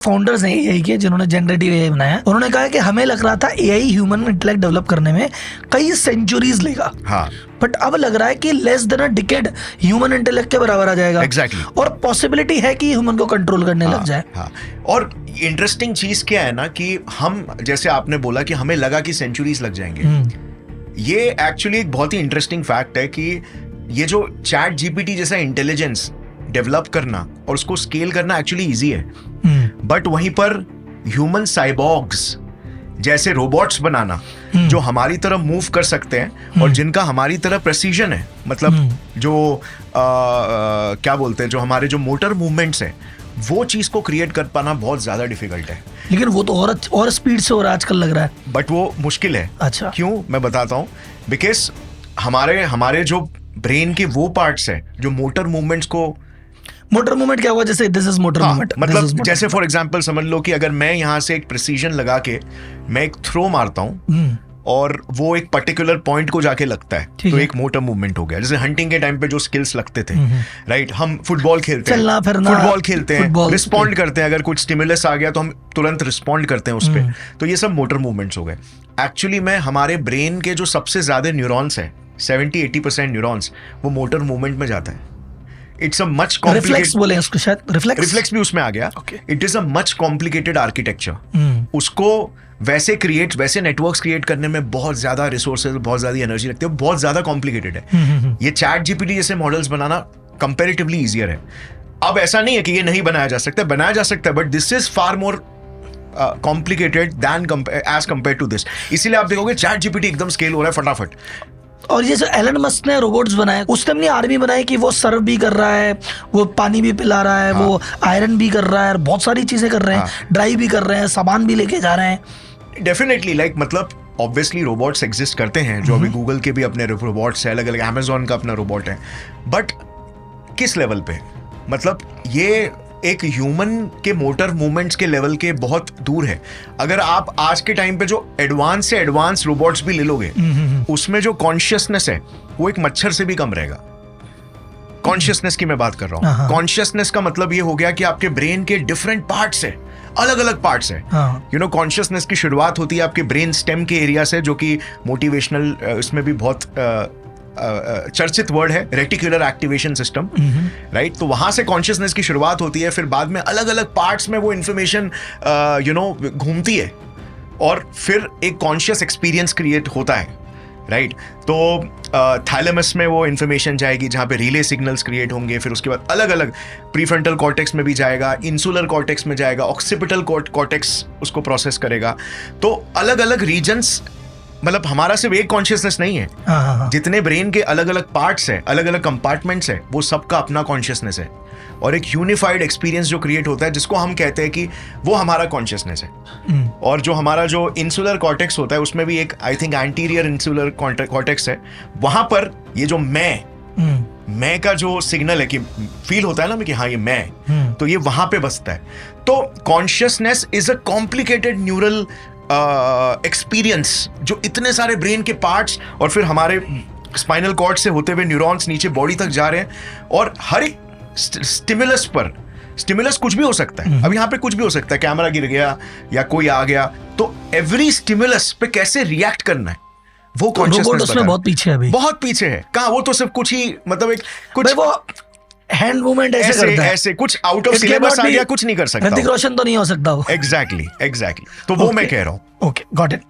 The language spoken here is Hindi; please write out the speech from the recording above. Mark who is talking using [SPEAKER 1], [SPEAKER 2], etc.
[SPEAKER 1] फाउंडर्स हैं एआई के जिन्होंने जनरेटिव एआई बनाया, उन्होंने कहा कि हमें लग रहा था एआई ह्यूमन इंटेलेक्ट डेवलप करने में कई सेंचुरीज लेगा,
[SPEAKER 2] हाँ,
[SPEAKER 1] बट अब लग रहा है कि लेस देन अ डिकेड ह्यूमन इंटेलेक्ट के बराबर आ जाएगा।
[SPEAKER 2] एग्जैक्टली।
[SPEAKER 1] और पॉसिबिलिटी है कि ह्यूमन को कंट्रोल करने लग जाए।
[SPEAKER 2] हाँ। और इंटरेस्टिंग चीज क्या है ना कि हम, जैसे आपने बोला कि हमें लगा कि सेंचुरीज लग जाएंगे, ये एक्चुअली एक बहुत ही इंटरेस्टिंग फैक्ट है कि ये जो चैट जीपीटी जैसा इंटेलिजेंस डेवलप करना और उसको स्केल करना एक्चुअली इजी है, बट वहीं पर ह्यूमन साइबॉर्ग्स जैसे रोबोट्स बनाना जो हमारी तरह मूव कर सकते हैं और जिनका हमारी तरह प्रेसिजन है, मतलब जो क्या बोलते हैं, जो हमारे जो मोटर मूवमेंट्स हैं, वो चीज को क्रिएट कर पाना बहुत ज्यादा डिफिकल्ट है।
[SPEAKER 1] लेकिन वो तो और स्पीड से हो रहा है आजकल लग रहा है।
[SPEAKER 2] बट वो मुश्किल है।
[SPEAKER 1] अच्छा,
[SPEAKER 2] क्यों, मैं बताता हूँ। बिकॉज हमारे जो ब्रेन के वो पार्ट्स हैं जो मोटर मूवमेंट्स को,
[SPEAKER 1] मोटर मूवमेंट क्या हुआ, जैसे दिस इज मोटर मूवमेंट,
[SPEAKER 2] मतलब जैसे फॉर एग्जांपल समझ लो कि अगर मैं यहाँ से एक प्रिसीजन लगा के मैं एक थ्रो मारता हूँ और वो एक पर्टिकुलर पॉइंट को जाके लगता है, तो एक मोटर मूवमेंट हो गया। जैसे हंटिंग के टाइम पे जो स्किल्स लगते थे, राइट, हम फुटबॉल खेलते हैं, फुटबॉल खेलते हैं, रिस्पॉन्ड करते हैं, अगर कुछ स्टिमुलस आ गया तो हम तुरंत रिस्पॉन्ड करते हैं उस पर, तो ये सब मोटर मूवमेंट्स हो गए। एक्चुअली में हमारे ब्रेन के जो सबसे ज्यादा न्यूरॉन्स है, 70-80% न्यूरॉन्स, वो मोटर मूवमेंट में जाता है। It's a much complicated,
[SPEAKER 1] reflex बोले उसको शायद,
[SPEAKER 2] रिफ्लेक्स भी उसमें आ गया। It is a much complicated architecture. उसको वैसे नेटवर्क्स क्रिएट करने में बहुत ज्यादा रिसोर्सेज, बहुत ज्यादा एनर्जी लगती है, बहुत ज्यादा कॉम्प्लिकेटेड है। ये चैट जीपीटी जैसे मॉडल्स बनाना कंपैरेटिवली इजियर है। अब ऐसा नहीं है कि ये नहीं बनाया जा सकता, बनाया जा सकता है, but this is far more complicated than as compare to this. इसीलिए आप देखोगे चैट जीपीटी एकदम स्केल हो रहा है फटाफट।
[SPEAKER 1] और ये जो एलन मस्क ने रोबोट्स बनाए, उसने अपनी आर्मी बनाई कि वो सर्व भी कर रहा है, वो पानी भी पिला रहा है, वो आयरन भी कर रहा है, बहुत सारी चीजें कर रहे हैं, ड्राइव भी कर रहे हैं, सामान भी लेके जा रहे हैं।
[SPEAKER 2] डेफिनेटली, लाइक मतलब ऑब्वियसली रोबोट्स एग्जिस्ट करते हैं, जो अभी गूगल के भी अपने रोबोट्स है, अलग अलग, अमेजोन का अपना रोबोट है, बट किस लेवल पे, मतलब ये एक ह्यूमन के मोटर मूवमेंट्स के लेवल के बहुत दूर है। अगर आप आज के टाइम पे जो एडवांस से एडवांस रोबोट्स भी ले लोगे, उसमें जो कॉन्शियसनेस है वो एक मच्छर से भी कम रहेगा। कॉन्शियसनेस की मैं बात कर रहा हूँ। कॉन्शियसनेस का मतलब ये हो गया कि आपके ब्रेन के डिफरेंट पार्ट्स है, अलग अलग पार्ट्स है। यू नो, कॉन्शियसनेस की शुरुआत होती है आपके ब्रेन स्टेम के एरिया से, जो कि मोटिवेशनल, इसमें भी बहुत चर्चित वर्ड है, रेटिकुलर एक्टिवेशन सिस्टम, राइट। तो वहां से कॉन्शियसनेस की शुरुआत होती है, फिर बाद में अलग अलग पार्ट्स में वो इंफॉर्मेशन घूमती है और फिर एक कॉन्शियस एक्सपीरियंस क्रिएट होता है, राइट। तो थैलेमस में वो इंफॉर्मेशन जाएगी जहां पे रिले सिग्नल्स क्रिएट होंगे, फिर उसके बाद अलग अलग प्रीफ्रंटल कॉर्टेक्स में भी जाएगा, इंसुलर कॉर्टेक्स में जाएगा, ऑक्सीपिटल कॉर्टेक्स उसको प्रोसेस करेगा। तो अलग अलग रीजन्स, मतलब हमारा सिर्फ एक कॉन्शियसनेस नहीं है, जितने ब्रेन के अलग अलग पार्ट्स हैं, अलग अलग कंपार्टमेंट्स हैं, वो सबका अपना कॉन्शियसनेस है और एक यूनिफाइड एक्सपीरियंस जो क्रिएट होता है, जिसको हम कहते हैं कि वो हमारा कॉन्शियसनेस है। और जो हमारा जो इंसुलर कॉर्टेक्स होता है, उसमें भी एक, I think, anterior insular cortex है। वहां पर ये जो मैं का जो सिग्नल है कि फील होता है ना कि हाँ ये मैं, तो ये वहां पे बसता है। तो consciousness is a complicated neural experience, जो इतने सारे ब्रेन के पार्ट्स और फिर हमारे स्पाइनल कॉर्ड से होते हुए न्यूरॉन्स नीचे बॉडी तक जा रहे हैं, और हर एक स्टिमुलस पर, स्टिमुलस कुछ भी हो सकता है। अब यहाँ पे कुछ भी हो सकता है, कैमरा गिर गया या कोई आ गया, तो एवरी स्टिमुलस पे कैसे रिएक्ट करना है, वो कॉन्शियसनेस
[SPEAKER 1] उसमें बहुत पीछे है अभी,
[SPEAKER 2] बहुत पीछे है। कहाँ, वो तो सिर्फ कुछ ही, मतलब एक कुछ
[SPEAKER 1] वो हैंड मूवमेंट ऐसे करता है,
[SPEAKER 2] ऐसे कुछ आउट ऑफ सिलेबस आ गया, कुछ नहीं कर सकता।
[SPEAKER 1] ऋतिक रोशन तो नहीं हो सकता वो।
[SPEAKER 2] एग्जैक्टली। तो वो मैं कह रहा हूँ।
[SPEAKER 1] Okay, got it.